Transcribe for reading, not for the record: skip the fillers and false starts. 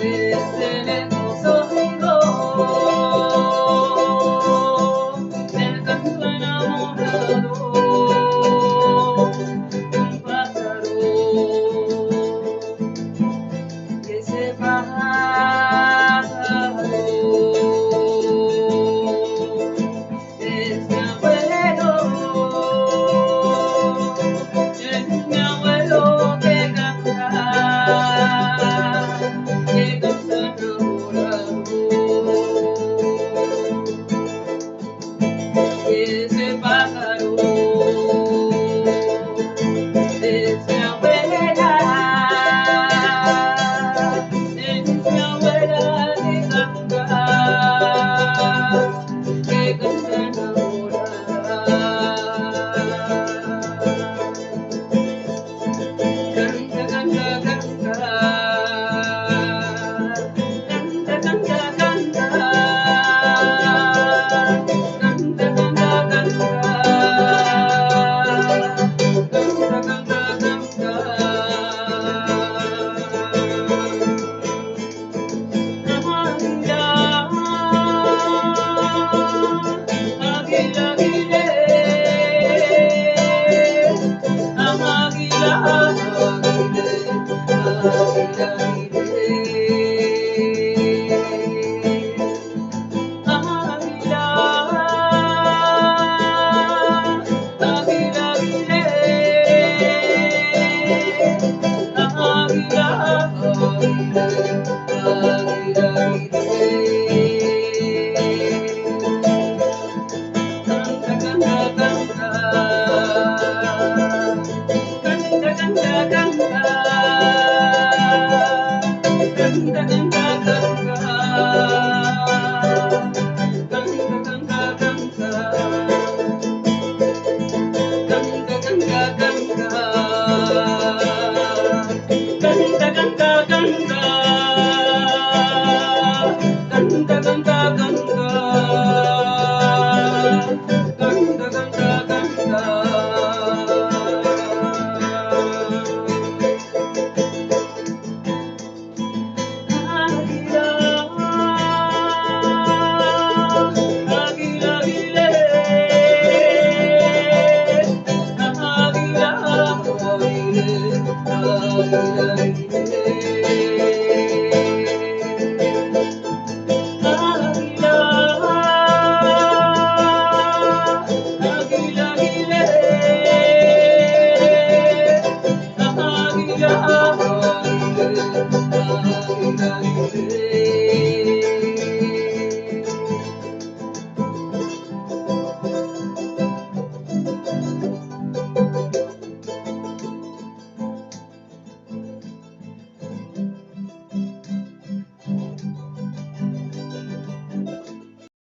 Desde lejos oigo el canto enamorado de un pájaro que se pájaro es mi abuelo que canta enamorado. Ese pájaro es mi abuela que canta enamorada. Canta, canta, canta, canta, canta, canta, canta, canta, canta, canta,